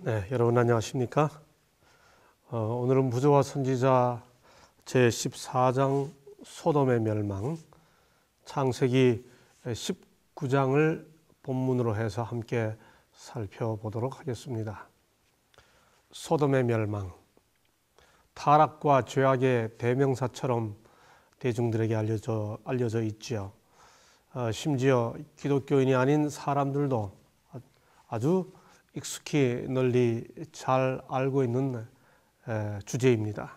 네, 여러분 안녕하십니까? 오늘은 부조와 선지자 제14장 소돔의 멸망, 창세기 19장을 본문으로 해서 함께 살펴보도록 하겠습니다. 소돔의 멸망, 타락과 죄악의 대명사처럼 대중들에게 알려져 있지요. 심지어 기독교인이 아닌 사람들도 아주 익숙히 널리 잘 알고 있는 주제입니다.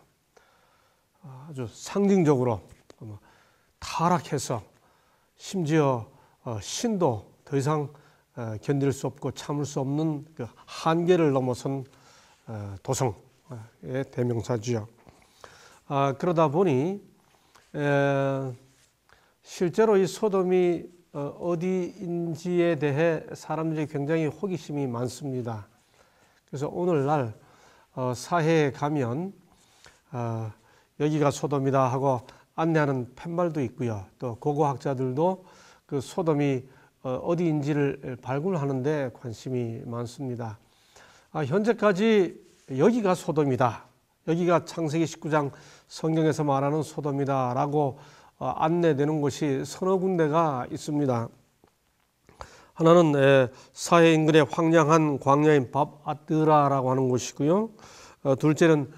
아주 상징적으로 타락해서 심지어 신도 더 이상 견딜 수 없고 참을 수 없는 그 한계를 넘어선 도성의 대명사지요. 그러다 보니 실제로 이 소돔이 어디인지에 대해 사람들이 굉장히 호기심이 많습니다. 그래서 오늘날 사해에 가면 여기가 소돔이다 하고 안내하는 팻말도 있고요. 또 고고학자들도 그 소돔이 어디인지를 발굴하는 데 관심이 많습니다. 현재까지 여기가 소돔이다, 여기가 창세기 19장 성경에서 말하는 소돔이다 라고 안내되는 곳이 서너 군데가 있습니다. 하나는 사해 인근의 황량한 광야인 밥아드라라고 하는 곳이고요. 둘째는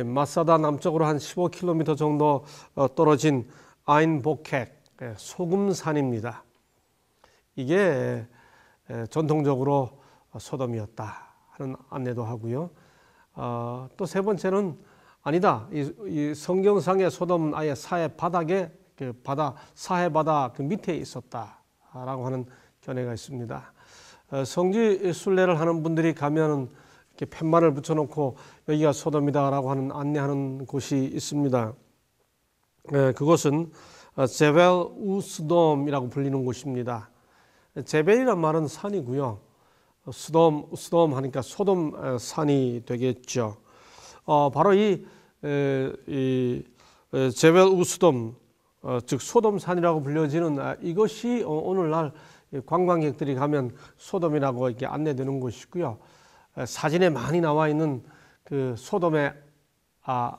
마사다 남쪽으로 한 15km 정도 떨어진 아인보켓 소금산입니다. 이게 전통적으로 소돔이었다 하는 안내도 하고요. 또 세 번째는 아니다, 이 성경상의 소돔 아예 사해 바닥에 그 바다, 사해 바다 그 밑에 있었다라고 하는 견해가 있습니다. 성지 순례를 하는 분들이 가면은 이렇게 팻말을 붙여놓고 여기가 소돔이다라고 하는 안내하는 곳이 있습니다. 그곳은 제벨 우스돔이라고 불리는 곳입니다. 제벨이란 말은 산이고요. 우스돔 하니까 소돔 산이 되겠죠. 바로 이 제벨 우스돔, 즉 소돔산이라고 불려지는 이것이 오늘날 관광객들이 가면 소돔이라고 이렇게 안내되는 곳이고요. 사진에 많이 나와 있는 그 소돔의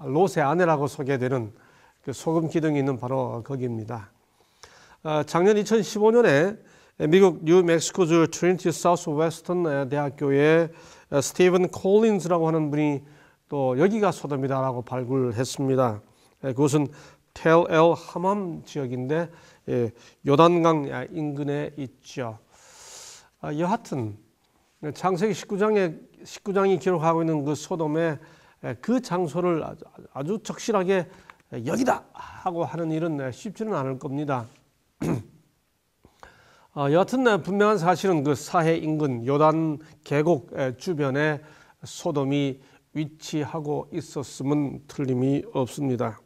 롯의 아내라고 소개되는 그 소금 기둥이 있는 바로 거기입니다. 작년 2015년에 미국 뉴멕시코주 트리니티 사우스웨스턴 대학교의 스티븐 콜린즈라고 하는 분이 또 여기가 소돔이다라고 발굴했습니다. 그것은 텔 엘 하맘 지역인데 요단강 인근에 있죠. 여하튼 창세기 19장이 기록하고 있는 그 소돔의 그 장소를 아주 적실하게 여기다 하고 하는 일은 쉽지는 않을 겁니다. 여하튼 분명한 사실은 그 사해 인근 요단 계곡 주변에 소돔이 위치하고 있었음은 틀림이 없습니다.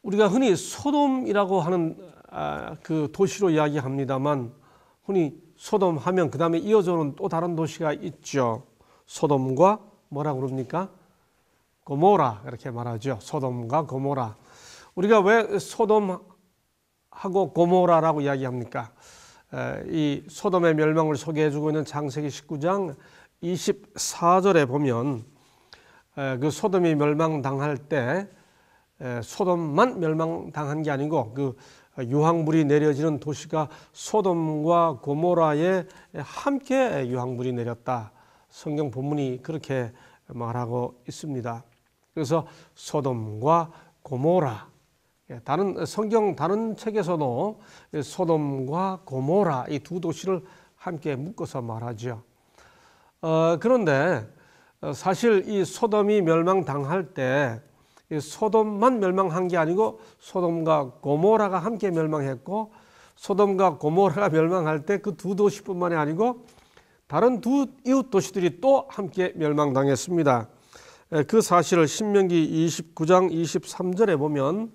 우리가 흔히 소돔이라고 하는 그 도시로 이야기합니다만, 흔히 소돔 하면 그 다음에 이어져오는 또 다른 도시가 있죠. 소돔과 뭐라고 그럽니까? 고모라, 이렇게 말하죠. 소돔과 고모라. 우리가 왜 소돔하고 고모라라고 이야기합니까? 이 소돔의 멸망을 소개해주고 있는 창세기 19장 24절에 보면 그 소돔이 멸망당할 때 소돔만 멸망당한 게 아니고 그 유황불이 내려지는 도시가 소돔과 고모라에 함께 유황불이 내렸다. 성경 본문이 그렇게 말하고 있습니다. 그래서 소돔과 고모라, 다른 책에서도 소돔과 고모라 이 두 도시를 함께 묶어서 말하죠. 그런데 사실 이 소돔이 멸망당할 때 소돔만 멸망한 게 아니고 소돔과 고모라가 함께 멸망했고, 소돔과 고모라가 멸망할 때 그 두 도시뿐만이 아니고 다른 두 이웃 도시들이 또 함께 멸망당했습니다. 그 사실을 신명기 29장 23절에 보면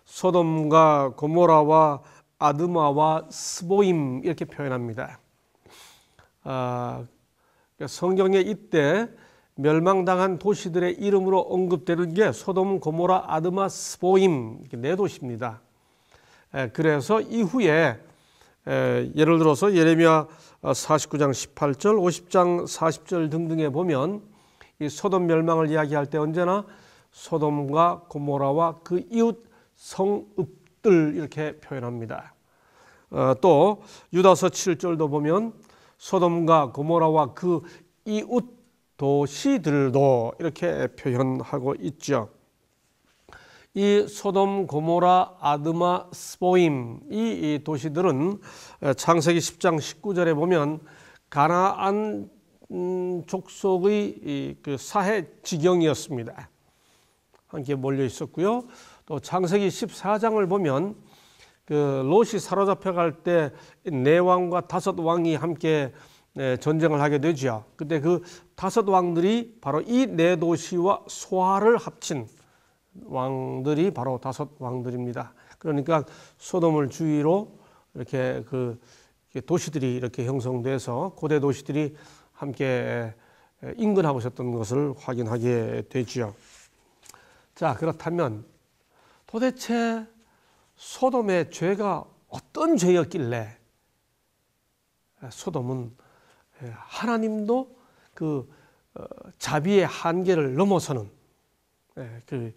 소돔과 고모라와 아드마와 스보임 이렇게 표현합니다. 성경에 이때 멸망당한 도시들의 이름으로 언급되는 게 소돔, 고모라, 아드마, 스보임 네 도시입니다. 그래서 이후에 예를 들어서 예레미야 49장 18절, 50장 40절 등등에 보면 이 소돔 멸망을 이야기할 때 언제나 소돔과 고모라와 그 이웃 성읍들 이렇게 표현합니다. 또 유다서 7절도 보면 소돔과 고모라와 그 이웃 도시들도 이렇게 표현하고 있죠. 이 소돔, 고모라, 아드마, 스보임 이 도시들은 창세기 10장 19절에 보면 가나안 족속의 그 사해 지경이었습니다. 함께 몰려 있었고요. 또 창세기 14장을 보면 그 롯이 사로잡혀 갈 때 네 왕과 다섯 왕이 함께 전쟁을 하게 되죠. 그때 그 다섯 왕들이 바로 이 네 도시와 소아를 합친 왕들이 바로 다섯 왕들입니다. 그러니까 소돔을 주위로 이렇게 그 도시들이 이렇게 형성돼서 고대 도시들이 함께 인근하고 있었던 것을 확인하게 되죠. 자, 그렇다면 도대체 소돔의 죄가 어떤 죄였길래 소돔은 하나님도 그 자비의 한계를 넘어서는 그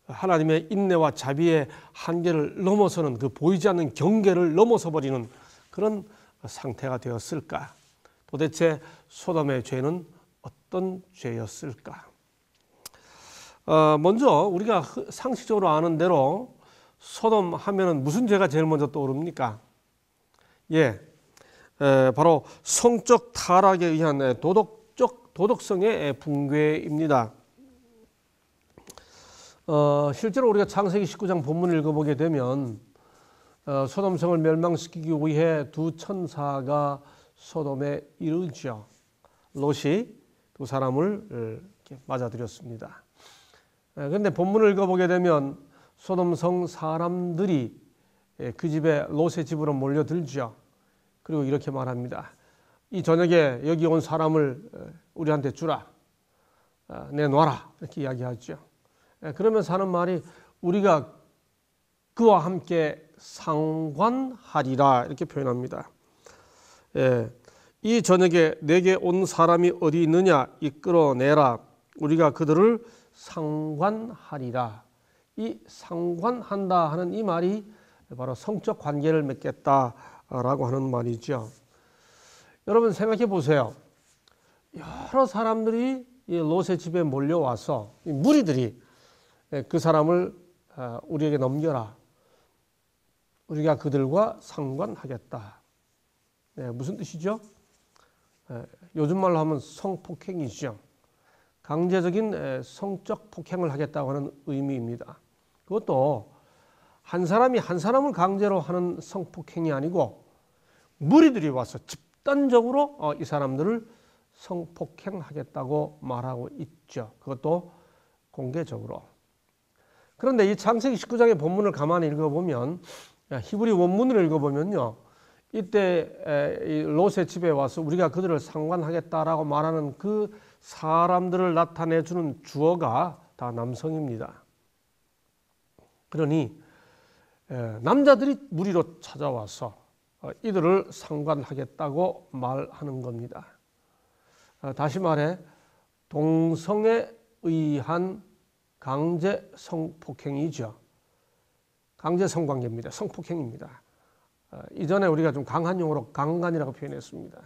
하나님의 인내와 자비의 한계를 넘어서는 그 보이지 않는 경계를 넘어서 버리는 그런 상태가 되었을까? 도대체 소돔의 죄는 어떤 죄였을까? 먼저 우리가 상식적으로 아는 대로 소돔 하면은 무슨 죄가 제일 먼저 떠오릅니까? 바로 성적 타락에 의한 도덕성의 붕괴입니다. 실제로 우리가 창세기 19장 본문을 읽어보게 되면 소돔성을 멸망시키기 위해 두 천사가 소돔에 이르죠. 롯이 두 사람을 이렇게 맞아들였습니다. 그런데 본문을 읽어보게 되면 소돔성 사람들이 그 집에 롯의 집으로 몰려들죠. 그리고 이렇게 말합니다. 이 저녁에 여기 온 사람을 우리한테 주라. 내놔라. 이렇게 이야기하죠. 그러면서 하는 말이 우리가 그와 함께 상관하리라 이렇게 표현합니다. 이 저녁에 내게 온 사람이 어디 있느냐 이끌어내라. 우리가 그들을 상관하리라. 이 상관한다 하는 이 말이 바로 성적 관계를 맺겠다라고 하는 말이죠. 여러분 생각해 보세요. 여러 사람들이 이 롯의 집에 몰려와서 이 무리들이 그 사람을 우리에게 넘겨라. 우리가 그들과 상관하겠다. 무슨 뜻이죠? 요즘 말로 하면 성폭행이죠. 강제적인 성적 폭행을 하겠다고 하는 의미입니다. 그것도 한 사람이 한 사람을 강제로 하는 성폭행이 아니고 무리들이 와서 집단적으로 이 사람들을 성폭행하겠다고 말하고 있죠. 그것도 공개적으로. 그런데 이 창세기 19장의 본문을 가만히 읽어보면 히브리 원문을 읽어보면요. 이때 이 롯의 집에 와서 우리가 그들을 상관하겠다라고 말하는 그 사람들을 나타내주는 주어가 다 남성입니다. 그러니 남자들이 무리로 찾아와서 이들을 상관하겠다고 말하는 겁니다. 다시 말해 동성에 의한 강제 성폭행이죠. 강제 성관계입니다. 성폭행입니다. 이전에 우리가 좀 강한 용어로 강간이라고 표현했습니다.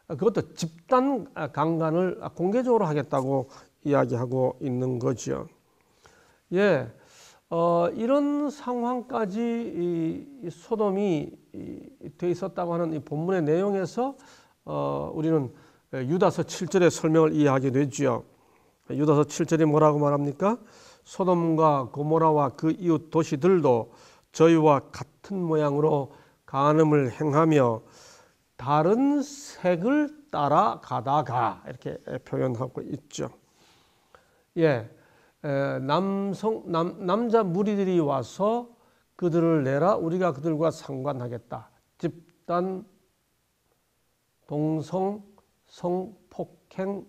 그것도 집단 강간을 공개적으로 하겠다고 이야기하고 있는 거죠. 이런 상황까지 이 소돔이 돼 있었다고 하는 이 본문의 내용에서 우리는 유다서 7절의 설명을 이해하게 되죠. 유다서 7절이 뭐라고 말합니까? 소돔과 고모라와 그 이웃 도시들도 저희와 같은 모양으로 간음을 행하며 다른 색을 따라가다가 이렇게 표현하고 있죠. 남자 무리들이 와서 그들을 내라 우리가 그들과 상관하겠다. 집단 동성 성폭행을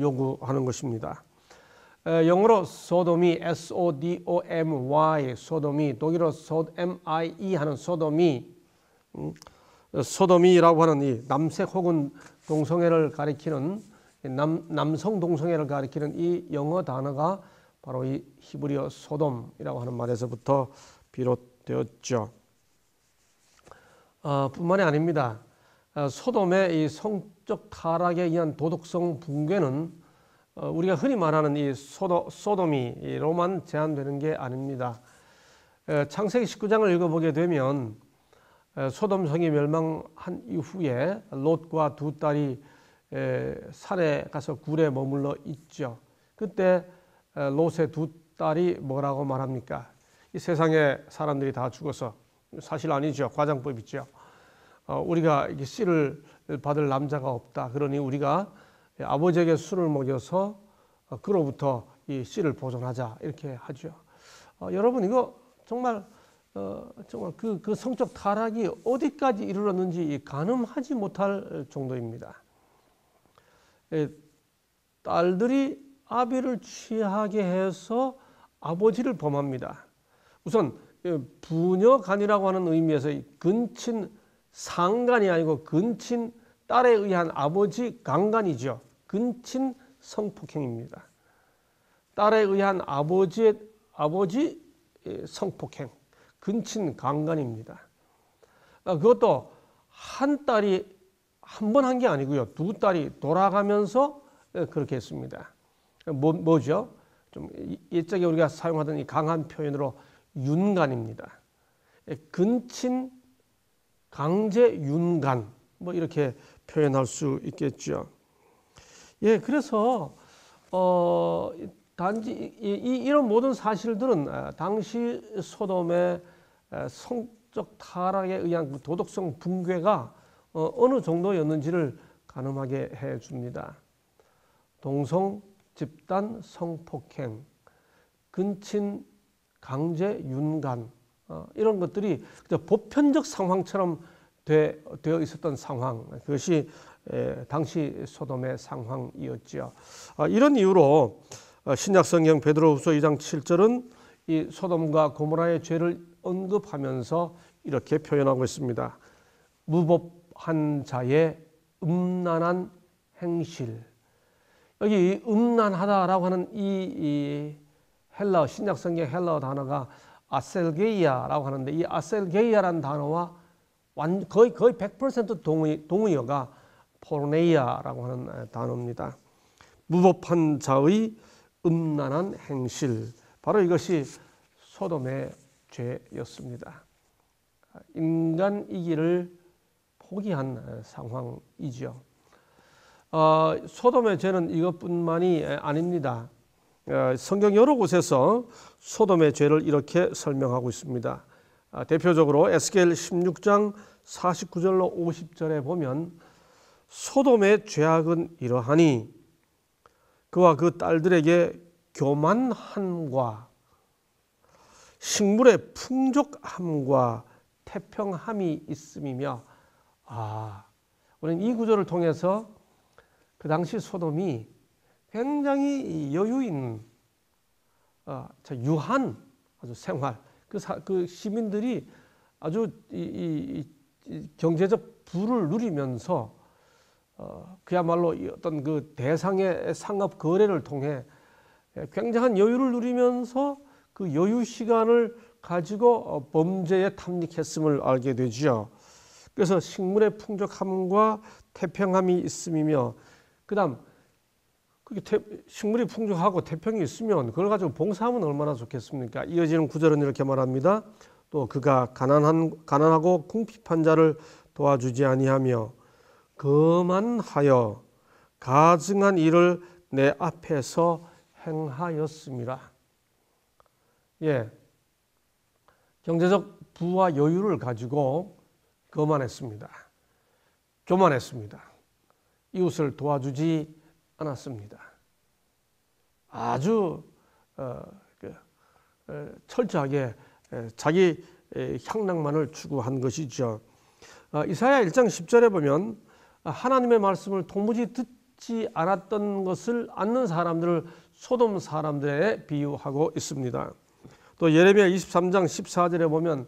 요구하는 것입니다. 영어로 소돔이 SODOMY 소돔이 독일어 SODOMI 하는 소돔이 소돔이라고 하는 이 남색 혹은 동성애를 가리키는 남성 동성애를 가리키는 이 영어 단어가 바로 이 히브리어 소돔이라고 하는 말에서부터 비롯되었죠. 뿐만이 아닙니다. 소돔의 이 성적 타락에 의한 도덕성 붕괴는 우리가 흔히 말하는 이 소돔이로만 제한되는 게 아닙니다. 창세기 19장을 읽어보게 되면 소돔성이 멸망한 이후에 롯과 두 딸이 산에 가서 굴에 머물러 있죠. 그때 롯의 두 딸이 뭐라고 말합니까? 이 세상에 사람들이 다 죽어서, 사실 아니죠. 과장법이죠. 우리가 씨를 받을 남자가 없다. 그러니 우리가 아버지에게 술을 먹여서 그로부터 이 씨를 보존하자, 이렇게 하죠. 여러분, 이거 정말 그 성적 타락이 어디까지 이르렀는지 가늠하지 못할 정도입니다. 딸들이 아비를 취하게 해서 아버지를 범합니다. 우선 부녀간이라고 하는 의미에서 근친 상간이 아니고 근친 딸에 의한 아버지 강간이죠. 근친 성폭행입니다. 딸에 의한 아버지 성폭행, 근친 강간입니다. 그것도 한 딸이 한 번 한 게 아니고요. 두 딸이 돌아가면서 그렇게 했습니다. 뭐죠? 좀 옛적에 우리가 사용하던 이 강한 표현으로 윤간입니다. 근친 강제 윤간, 뭐 이렇게 표현할 수 있겠죠. 예, 그래서 단지 이런 모든 사실들은 당시 소돔의 성적 타락에 의한 그 도덕성 붕괴가 어느 정도였는지를 가늠하게 해줍니다. 동성 집단 성폭행, 근친 강제 윤간, 이런 것들이 보편적 상황처럼 되어 있었던 상황, 그것이 당시 소돔의 상황이었죠. 이런 이유로 신약성경 베드로후서 2장 7절은 이 소돔과 고모라의 죄를 언급하면서 이렇게 표현하고 있습니다. 무법한 자의 음란한 행실. 여기 음란하다라고 하는 이 헬라어, 신약성경 헬라어 단어가 아셀게이아라고 하는데, 이 아셀게이아라는 단어와 거의 100% 동의어가 포르네이아라고 하는 단어입니다. 무법한 자의 음란한 행실, 바로 이것이 소돔의 죄였습니다. 인간이기를 포기한 상황이죠. 소돔의 죄는 이것뿐만이 아닙니다. 성경 여러 곳에서 소돔의 죄를 이렇게 설명하고 있습니다. 대표적으로 에스겔 16장 49절로 50절에 보면 소돔의 죄악은 이러하니 그와 그 딸들에게 교만함과 식물의 풍족함과 태평함이 있음이며, 우리는 이 구절을 통해서 그 당시 소돔이 굉장히 여유 있는 유한 아주 생활, 그 시민들이 아주 이 경제적 부를 누리면서 그야말로 어떤 그 대상의 상업 거래를 통해 굉장한 여유를 누리면서 그 여유 시간을 가지고 범죄에 탐닉했음을 알게 되죠. 그래서 식물의 풍족함과 태평함이 있음이며, 그다음 식물이 풍족하고 태평이 있으면 그걸 가지고 봉사하면 얼마나 좋겠습니까? 이어지는 구절은 이렇게 말합니다. 또 그가 가난하고 궁핍한 자를 도와주지 아니하며 거만하여 가증한 일을 내 앞에서 행하였습니다. 예, 경제적 부와 여유를 가지고 교만했습니다. 이웃을 도와주지 않았습니다. 아주 철저하게 자기 향락만을 추구한 것이죠. 이사야 1장 10절에 보면 하나님의 말씀을 도무지 듣지 않았던 것을 않는 사람들을 소돔 사람들에 비유하고 있습니다. 또 예레미야 23장 14절에 보면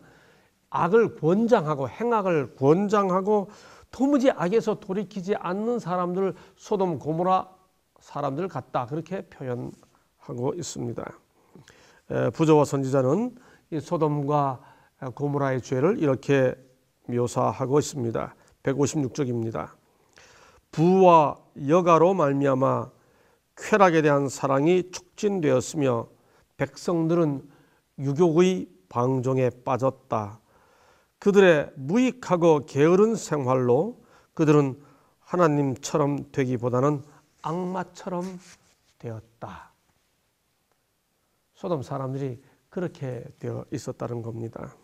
악을 권장하고 행악을 권장하고 도무지 악에서 돌이키지 않는 사람들을 소돔 고모라 사람들 같다, 그렇게 표현하고 있습니다. 부조와 선지자는 이 소돔과 고모라의 죄를 이렇게 묘사하고 있습니다. 156쪽입니다. 부와 여가로 말미암아 쾌락에 대한 사랑이 촉진되었으며 백성들은 유욕의 방종에 빠졌다. 그들의 무익하고 게으른 생활로 그들은 하나님처럼 되기보다는 악마처럼 되었다. 소돔 사람들이 그렇게 되어 있었다는 겁니다.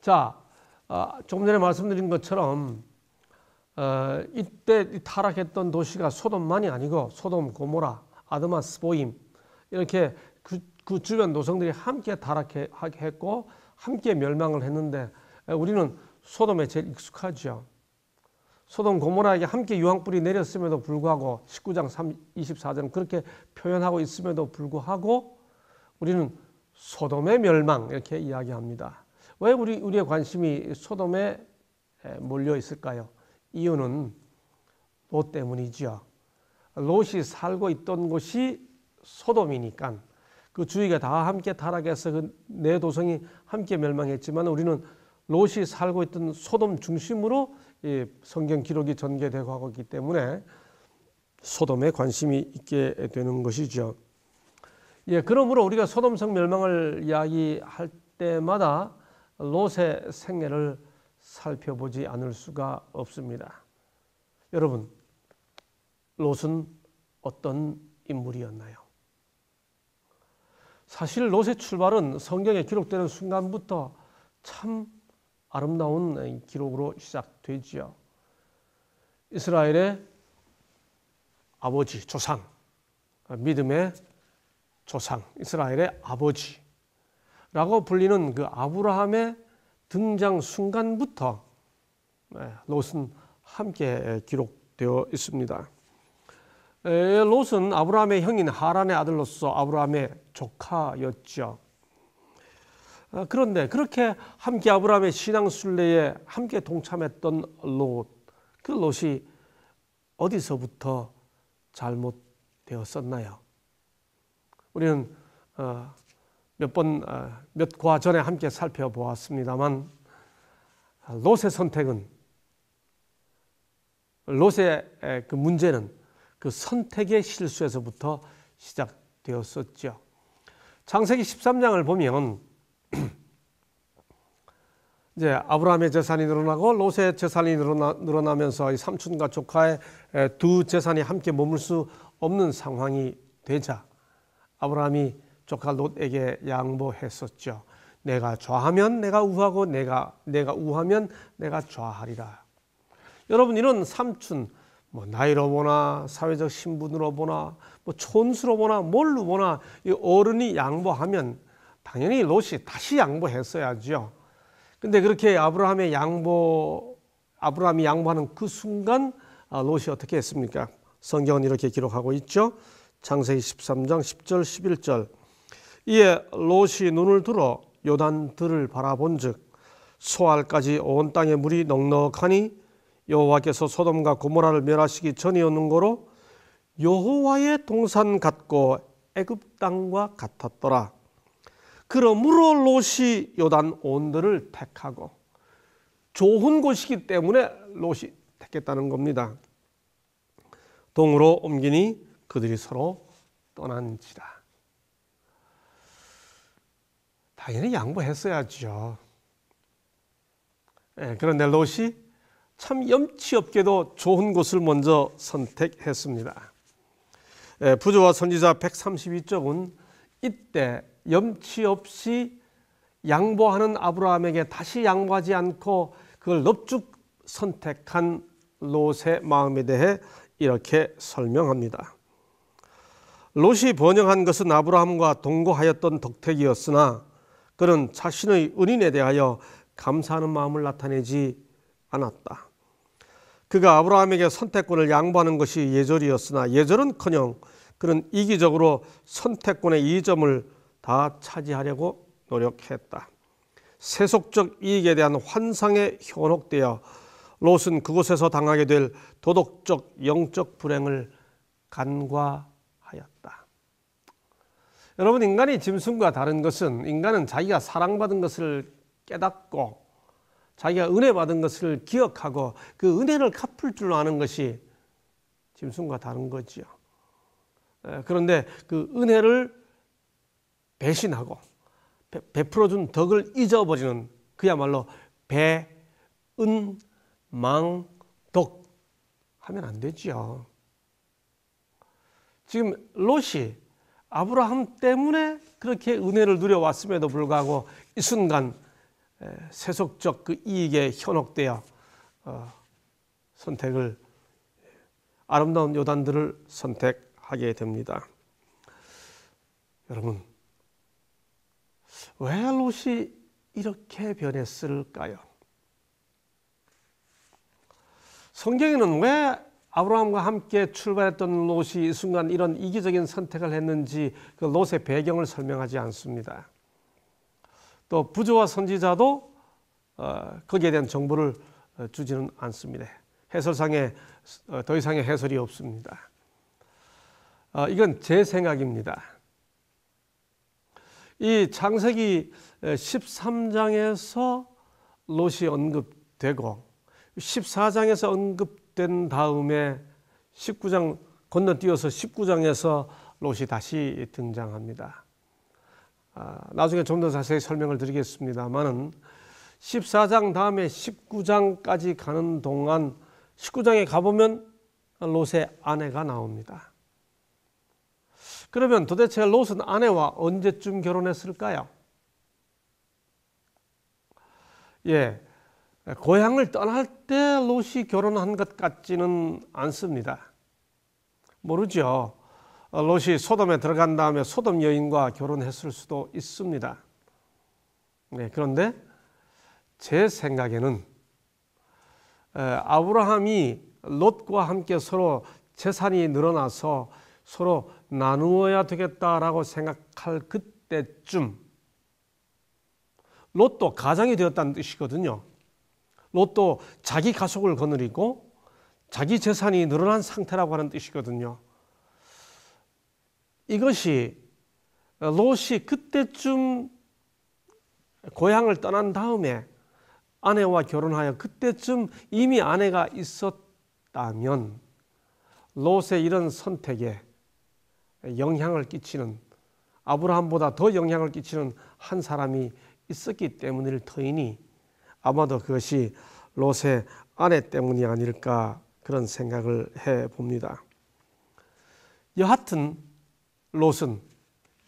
자, 조금 전에 말씀드린 것처럼 이때 타락했던 도시가 소돔만이 아니고 소돔, 고모라, 아드마, 스보임 이렇게 그 주변 노성들이 함께 타락했고 함께 멸망을 했는데 우리는 소돔에 제일 익숙하죠. 소돔, 고모라에게 함께 유황불이 내렸음에도 불구하고 19장 24절은 그렇게 표현하고 있음에도 불구하고 우리는 소돔의 멸망 이렇게 이야기합니다. 왜 우리의 관심이 소돔에 몰려 있을까요? 이유는 롯 때문이죠. 롯이 살고 있던 곳이 소돔이니까 그 주위가 다 함께 타락해서 그 네 도성이 함께 멸망했지만 우리는 롯이 살고 있던 소돔 중심으로 이 성경 기록이 전개되고 하고 있기 때문에 소돔에 관심이 있게 되는 것이죠. 그러므로 우리가 소돔성 멸망을 이야기할 때마다 롯의 생애를 살펴보지 않을 수가 없습니다. 여러분, 롯은 어떤 인물이었나요? 사실 롯의 출발은 성경에 기록되는 순간부터 참 아름다운 기록으로 시작되지요. 이스라엘의 아버지, 조상, 믿음의 조상, 이스라엘의 아버지라고 불리는 그 아브라함의 등장 순간부터 롯은 함께 기록되어 있습니다. 롯은 아브라함의 형인 하란의 아들로서 아브라함의 조카였죠. 그런데 그렇게 함께 아브라함의 신앙 순례에 함께 동참했던 롯, 그 롯이 어디서부터 잘못되었었나요? 우리는 몇 과 전에 함께 살펴보았습니다만 롯의 선택은, 롯의 그 문제는 그 선택의 실수에서부터 시작되었었죠. 창세기 13장을 보면 이제 아브라함의 재산이 늘어나고 롯의 재산이 늘어나면서 이 삼촌과 조카의 두 재산이 함께 머물 수 없는 상황이 되자 아브라함이 조카 롯에게 양보했었죠. 내가 좌하면 내가 우하고 내가 우하면 내가 좌하리라. 여러분, 이런 삼촌, 나이로 보나 사회적 신분으로 보나 촌수로 보나 뭘로 보나 이 어른이 양보하면 당연히 롯이 다시 양보했어야죠. 근데 그렇게 아브라함이 양보하는 그 순간 롯이 어떻게 했습니까? 성경은 이렇게 기록하고 있죠. 창세기 13장 10절 11절. 이에 롯이 눈을 들어 요단들을 바라본즉 소알까지 온 땅에 물이 넉넉하니 여호와께서 소돔과 고모라를 멸하시기 전이었는 거로 여호와의 동산 같고 애굽 땅과 같았더라. 그러므로 롯이 요단 온들을 택하고, 좋은 곳이기 때문에 롯이 택했다는 겁니다. 동으로 옮기니 그들이 서로 떠난지라. 당연히 양보했어야죠. 그런데 롯이 참 염치 없게도 좋은 곳을 먼저 선택했습니다. 부조와 선지자 132쪽은 이때 염치 없이 양보하는 아브라함에게 다시 양보하지 않고 그걸 넙죽 선택한 롯의 마음에 대해 이렇게 설명합니다. 롯이 번영한 것은 아브라함과 동거하였던 덕택이었으나 그는 자신의 은인에 대하여 감사하는 마음을 나타내지 않았다. 그가 아브라함에게 선택권을 양보하는 것이 예절이었으나 예절은커녕 그는 이기적으로 선택권의 이점을 다 차지하려고 노력했다. 세속적 이익에 대한 환상에 현혹되어 롯은 그곳에서 당하게 될 도덕적 영적 불행을 간과하였다. 여러분, 인간이 짐승과 다른 것은 인간은 자기가 사랑받은 것을 깨닫고 자기가 은혜 받은 것을 기억하고 그 은혜를 갚을 줄 아는 것이 짐승과 다른 거지요. 그런데 그 은혜를 배신하고 베풀어준 덕을 잊어버리는 그야말로 배은망덕 하면 안 되지요. 지금 롯이 아브라함 때문에 그렇게 은혜를 누려왔음에도 불구하고 이 순간 세속적 그 이익에 현혹되어 선택을 아름다운 요단들을 선택하게 됩니다. 여러분, 왜 롯이 이렇게 변했을까요? 성경에는 왜 아브라함과 함께 출발했던 롯이 이 순간 이런 이기적인 선택을 했는지 그 롯의 배경을 설명하지 않습니다. 또 부조와 선지자도 거기에 대한 정보를 주지는 않습니다. 해설상에 더 이상의 해설이 없습니다. 이건 제 생각입니다. 이 창세기 13장에서 롯이 언급되고 14장에서 언급된 다음에 19장 건너뛰어서 19장에서 롯이 다시 등장합니다. 나중에 좀 더 자세히 설명을 드리겠습니다만은 14장 다음에 19장까지 가는 동안 19장에 가보면 롯의 아내가 나옵니다. 그러면 도대체 롯은 아내와 언제쯤 결혼했을까요? 고향을 떠날 때 롯이 결혼한 것 같지는 않습니다. 모르죠. 롯이 소돔에 들어간 다음에 소돔 여인과 결혼했을 수도 있습니다. 그런데 제 생각에는 아브라함이 롯과 함께 서로 재산이 늘어나서 서로 나누어야 되겠다라고 생각할 그때쯤 롯도 가장이 되었다는 뜻이거든요. 롯도 자기 가족을 거느리고 자기 재산이 늘어난 상태라고 하는 뜻이거든요. 이것이 롯이 그때쯤 고향을 떠난 다음에 아내와 결혼하여 그때쯤 이미 아내가 있었다면 롯의 이런 선택에 영향을 끼치는, 아브라함보다 더 영향을 끼치는 한 사람이 있었기 때문일 터이니 아마도 그것이 롯의 아내 때문이 아닐까 그런 생각을 해봅니다. 여하튼 롯은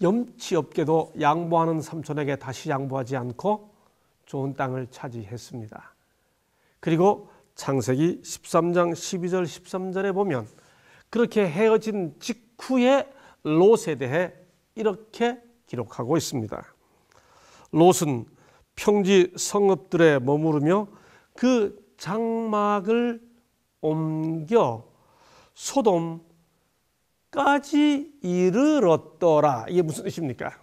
염치 없게도 양보하는 삼촌에게 다시 양보하지 않고 좋은 땅을 차지했습니다. 그리고 창세기 13장 12절 13절에 보면 그렇게 헤어진 직후에 롯에 대해 이렇게 기록하고 있습니다. 롯은 평지 성읍들에 머무르며 그 장막을 옮겨 소돔까지 이르렀더라. 이게 무슨 뜻입니까?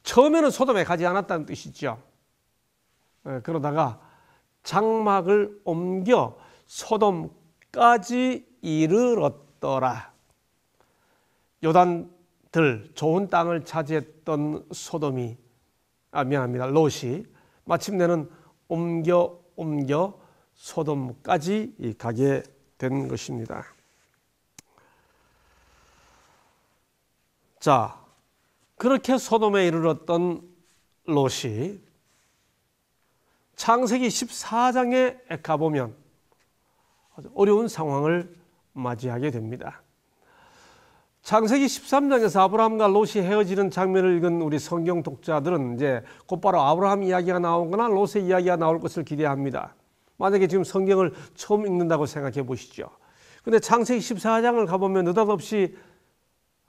처음에는 소돔에 가지 않았다는 뜻이죠. 그러다가 장막을 옮겨 소돔까지 이르렀더라. 요단들 좋은 땅을 차지했던 롯이 마침내는 옮겨 소돔까지 가게 된 것입니다. 자, 그렇게 소돔에 이르렀던 롯이 창세기 14장에 가보면 아주 어려운 상황을 맞이하게 됩니다. 창세기 13장에서 아브라함과 롯이 헤어지는 장면을 읽은 우리 성경 독자들은 이제 곧바로 아브라함 이야기가 나오거나 롯의 이야기가 나올 것을 기대합니다. 만약에 지금 성경을 처음 읽는다고 생각해 보시죠. 그런데 창세기 14장을 가보면 느닷없이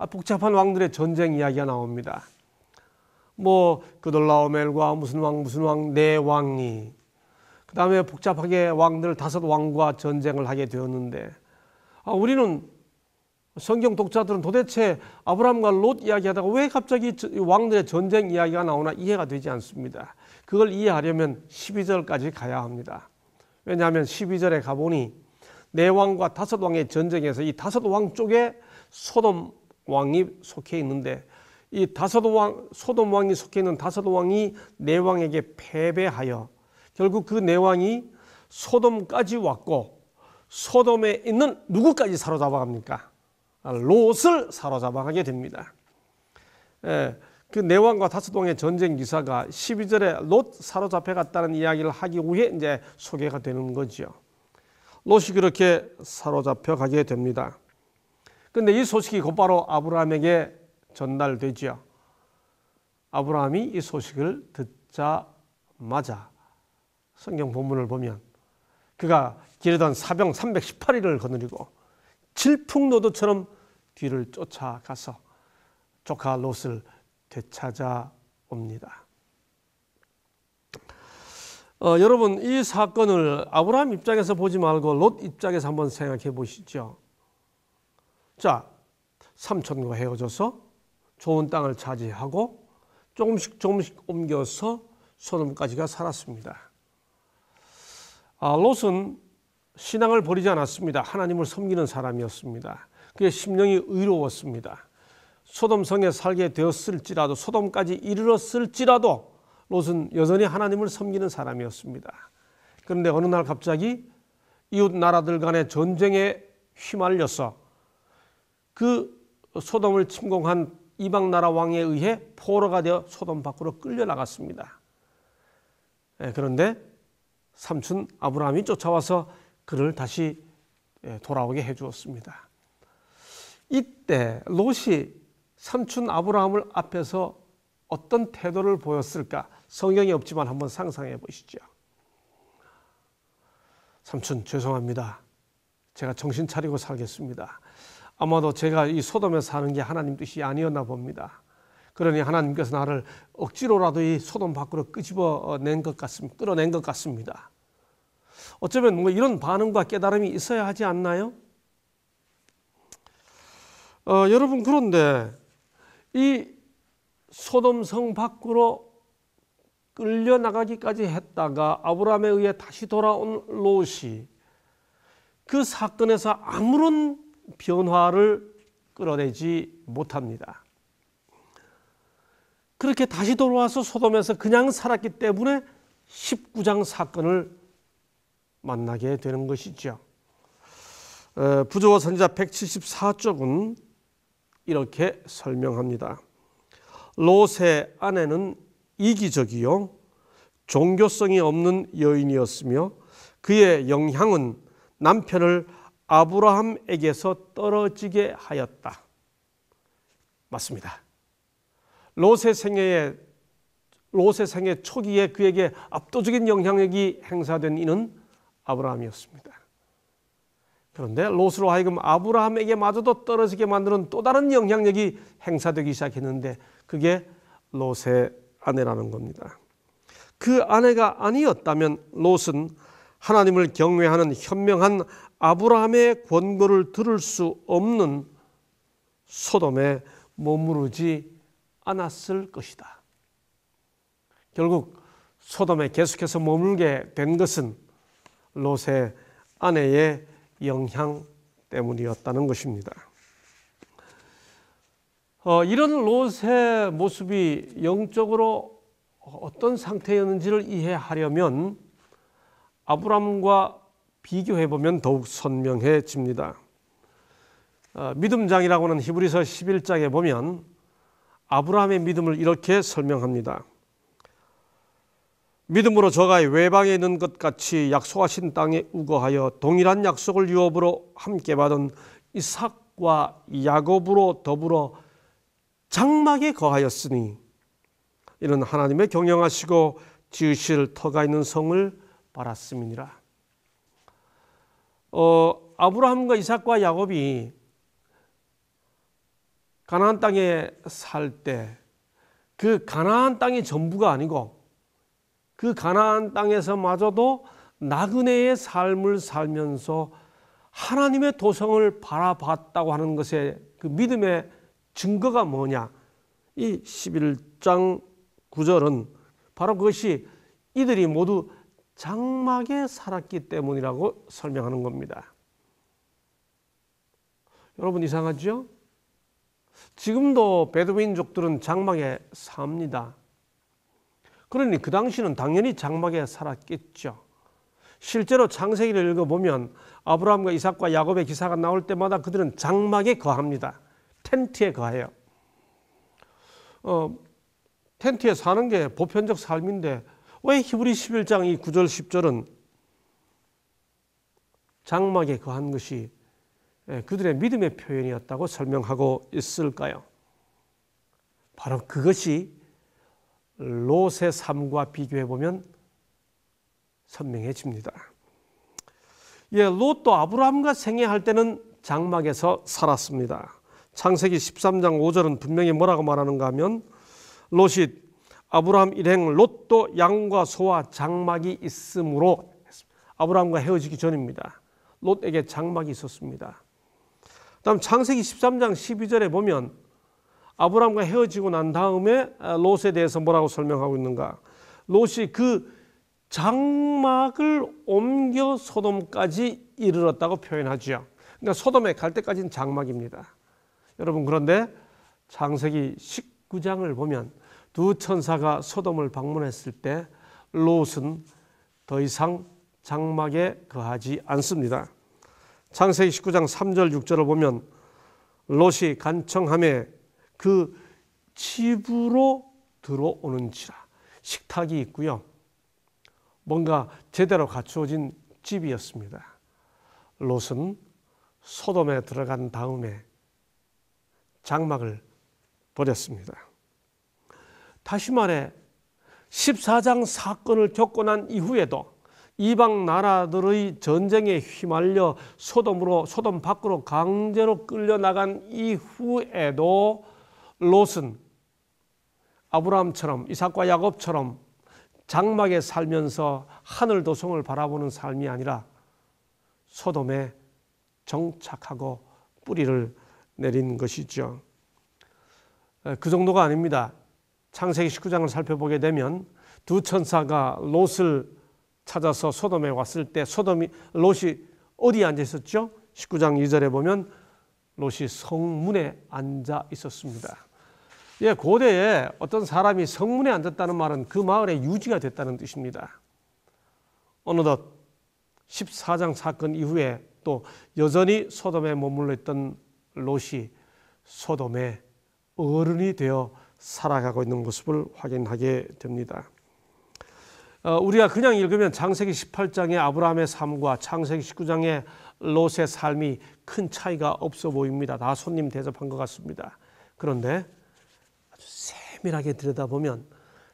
복잡한 왕들의 전쟁 이야기가 나옵니다. 그돌라오멜과 무슨 왕 네 왕이, 그 다음에 복잡하게 왕들 5왕과 전쟁을 하게 되었는데 우리는 성경 독자들은 도대체 아브라함과 롯 이야기하다가 왜 갑자기 왕들의 전쟁 이야기가 나오나 이해가 되지 않습니다. 그걸 이해하려면 12절까지 가야 합니다. 왜냐하면 12절에 가보니 네 왕과 다섯 왕의 전쟁에서 이 다섯 왕 쪽에 소돔 왕이 속해 있는데 이 소돔 왕이 속해 있는 다섯 왕이 네 왕에게 패배하여 결국 그 네 왕이 소돔까지 왔고 소돔에 있는 누구까지 사로잡아갑니까? 롯을 사로잡아가게 됩니다. 그 네 왕과 다섯 왕의 전쟁 기사가 12절에 롯 사로잡혀갔다는 이야기를 하기 위해 이제 소개가 되는 거죠. 롯이 그렇게 사로잡혀 가게 됩니다. 그런데 이 소식이 곧바로 아브라함에게 전달되죠. 아브라함이 이 소식을 듣자마자 성경 본문을 보면 그가 기르던 사병 318일을 거느리고 질풍노도처럼 뒤를 쫓아가서 조카 롯을 되찾아옵니다. 여러분 이 사건을 아브라함 입장에서 보지 말고 롯 입장에서 한번 생각해 보시죠. 자, 삼촌과 헤어져서 좋은 땅을 차지하고 조금씩 옮겨서 소돔까지가 살았습니다. 롯은 신앙을 버리지 않았습니다. 하나님을 섬기는 사람이었습니다. 그의 심령이 의로웠습니다. 소돔성에 살게 되었을지라도 소돔까지 이르렀을지라도 롯은 여전히 하나님을 섬기는 사람이었습니다. 그런데 어느 날 갑자기 이웃 나라들 간의 전쟁에 휘말려서 그 소돔을 침공한 이방 나라 왕에 의해 포로가 되어 소돔 밖으로 끌려나갔습니다. 그런데 삼촌 아브라함이 쫓아와서 그를 다시 돌아오게 해주었습니다. 이때 롯이 삼촌 아브라함을 앞에서 어떤 태도를 보였을까? 성경이 없지만 한번 상상해 보시죠. 삼촌 죄송합니다. 제가 정신 차리고 살겠습니다. 아마도 제가 이 소돔에 사는 게 하나님 뜻이 아니었나 봅니다. 그러니 하나님께서 나를 억지로라도 이 소돔 밖으로 끌어낸 것 같습니다. 어쩌면 뭐 이런 반응과 깨달음이 있어야 하지 않나요? 여러분 그런데 이 소돔성 밖으로 끌려나가기까지 했다가 아브라함에 의해 다시 돌아온 롯이 그 사건에서 아무런 변화를 끌어내지 못합니다. 그렇게 다시 돌아와서 소돔에서 그냥 살았기 때문에 19장 사건을 만나게 되는 것이죠. 부조와 선지자 174쪽은 이렇게 설명합니다. 롯의 아내는 이기적이요 종교성이 없는 여인이었으며 그의 영향은 남편을 아브라함에게서 떨어지게 하였다. 맞습니다. 롯의 생애 초기에 그에게 압도적인 영향력이 행사된 이는 아브라함이었습니다. 그런데 롯으로 하여금 아브라함에게마저도 떨어지게 만드는 또 다른 영향력이 행사되기 시작했는데 그게 롯의 아내라는 겁니다. 그 아내가 아니었다면 롯은 하나님을 경외하는 현명한 아브라함의 권고를 들을 수 없는 소돔에 머무르지 않았을 것이다. 결국 소돔에 계속해서 머물게 된 것은 롯의 아내의 영향 때문이었다는 것입니다. 이런 롯의 모습이 영적으로 어떤 상태였는지를 이해하려면 아브라함과 비교해보면 더욱 선명해집니다. 믿음장이라고 하는 히브리서 11장에 보면 아브라함의 믿음을 이렇게 설명합니다. 믿음으로 저가 외방에 있는 것 같이 약속하신 땅에 우거하여 동일한 약속을 유업으로 함께 받은 이삭과 야곱으로 더불어 장막에 거하였으니 이는 하나님의 경영하시고 지으실 터가 있는 성을 바랐음이니라. 아브라함과 이삭과 야곱이 가나안 땅에 살 때 그 가나안 땅이 전부가 아니고 그 가나안 땅에서마저도 나그네의 삶을 살면서 하나님의 도성을 바라봤다고 하는 것의 그 믿음의 증거가 뭐냐? 이 11장 9절은 바로 그것이 이들이 모두 장막에 살았기 때문이라고 설명하는 겁니다. 여러분 이상하죠? 지금도 베두인족들은 장막에 삽니다. 그러니 그 당시는 당연히 장막에 살았겠죠. 실제로 창세기를 읽어보면 아브라함과 이삭과 야곱의 기사가 나올 때마다 그들은 장막에 거합니다. 텐트에 거해요. 텐트에 사는 게 보편적 삶인데 왜 히브리 11장 이 9절 10절은 장막에 거한 것이 그들의 믿음의 표현이었다고 설명하고 있을까요? 바로 그것이 롯의 삶과 비교해 보면 선명해집니다. 롯도 아브라함과 생애할 때는 장막에서 살았습니다. 창세기 13장 5절은 분명히 뭐라고 말하는가 하면 롯이 아브라함 일행 롯도 양과 소와 장막이 있으므로, 아브라함과 헤어지기 전입니다. 롯에게 장막이 있었습니다. 다음 창세기 13장 12절에 보면 아브라함과 헤어지고 난 다음에 롯에 대해서 뭐라고 설명하고 있는가? 롯이 그 장막을 옮겨 소돔까지 이르렀다고 표현하죠. 그러니까 소돔에 갈 때까지는 장막입니다. 여러분, 그런데 창세기 19장을 보면 두 천사가 소돔을 방문했을 때 롯은 더 이상 장막에 거하지 않습니다. 창세기 19장 3절 6절을 보면 롯이 간청함에 그 집으로 들어오는지라. 식탁이 있고요. 뭔가 제대로 갖추어진 집이었습니다. 롯은 소돔에 들어간 다음에 장막을 버렸습니다. 다시 말해 14장 사건을 겪고 난 이후에도 이방 나라들의 전쟁에 휘말려 소돔 밖으로 강제로 끌려나간 이후에도 롯은 아브라함처럼 이삭과 야곱처럼 장막에 살면서 하늘 도성을 바라보는 삶이 아니라 소돔에 정착하고 뿌리를 내린 것이죠. 그 정도가 아닙니다. 창세기 19장을 살펴보게 되면 두 천사가 롯을 찾아서 소돔에 왔을 때 롯이 어디에 앉아 있었죠? 19장 2절에 보면 롯이 성문에 앉아 있었습니다. 고대에 어떤 사람이 성문에 앉았다는 말은 그 마을의 유지가 됐다는 뜻입니다. 어느덧 14장 사건 이후에 또 여전히 소돔에 머물러 있던 롯이 소돔의 어른이 되어 살아가고 있는 모습을 확인하게 됩니다. 우리가 그냥 읽으면 창세기 18장의 아브라함의 삶과 창세기 19장의 롯의 삶이 큰 차이가 없어 보입니다. 다 손님 대접한 것 같습니다. 그런데 아주 세밀하게 들여다보면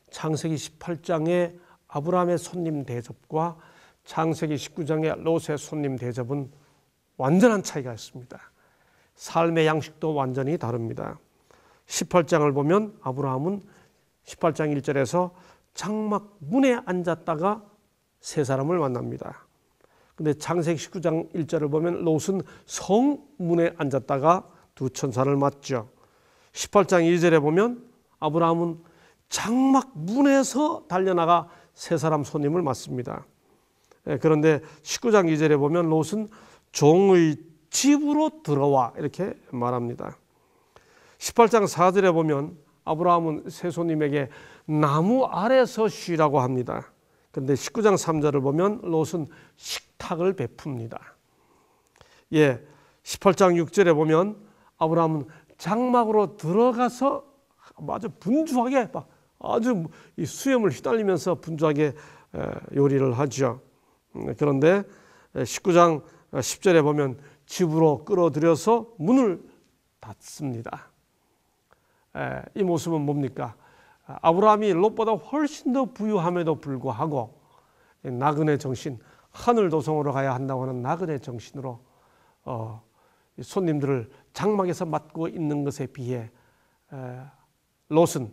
창세기 18장의 아브라함의 손님 대접과 창세기 19장의 롯의 손님 대접은 완전한 차이가 있습니다. 삶의 양식도 완전히 다릅니다. 18장을 보면 아브라함은 18장 1절에서 장막 문에 앉았다가 세 사람을 만납니다. 근데 창세기 19장 1절을 보면 롯은 성문에 앉았다가 두 천사를 맞죠. 18장 2절에 보면 아브라함은 장막 문에서 달려나가 세 사람 손님을 맞습니다. 그런데 19장 2절에 보면 롯은 종의 집으로 들어와 이렇게 말합니다. 18장 4절에 보면 아브라함은 세 손님에게 나무 아래서 쉬라고 합니다. 그런데 19장 3절을 보면 롯은 식탁을 베풉니다. 18장 6절에 보면 아브라함은 장막으로 들어가서 아주 분주하게 아주 이 수염을 휘날리면서 분주하게 요리를 하죠. 그런데 19장 10절에 보면 집으로 끌어들여서 문을 닫습니다. 이 모습은 뭡니까? 아브라함이 롯보다 훨씬 더 부유함에도 불구하고 나그네 정신, 하늘 도성으로 가야 한다고 하는 나그네 정신으로 손님들을 장막에서 맞고 있는 것에 비해 롯은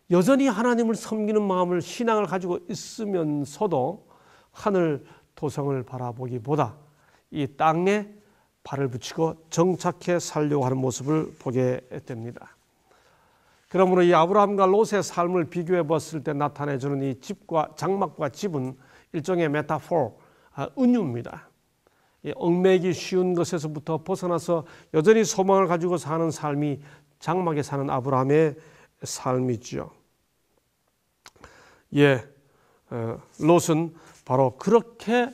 여전히 하나님을 섬기는 마음을 신앙을 가지고 있으면서도 하늘 도성을 바라보기보다 이 땅에 발을 붙이고 정착해 살려고 하는 모습을 보게 됩니다. 그러므로 이 아브라함과 롯의 삶을 비교해 봤을 때 나타내주는 이 집과 장막과 집은 일종의 메타포, 은유입니다. 얽매이기 쉬운 것에서부터 벗어나서 여전히 소망을 가지고 사는 삶이 장막에 사는 아브라함의 삶이죠. 롯은 바로 그렇게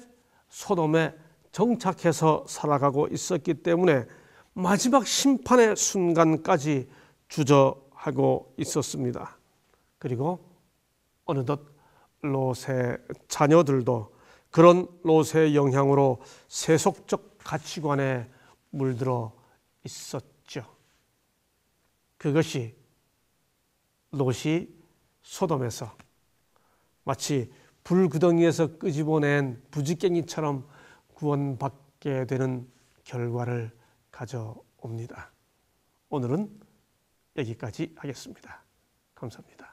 소돔에 정착해서 살아가고 있었기 때문에 마지막 심판의 순간까지 주저하고 있었습니다. 그리고 어느덧 롯의 자녀들도 그런 롯의 영향으로 세속적 가치관에 물들어 있었죠. 그것이 롯이 소돔에서 마치 불구덩이에서 끄집어낸 부지깽이처럼 구원받게 되는 결과를 가져옵니다. 오늘은 여기까지 하겠습니다. 감사합니다.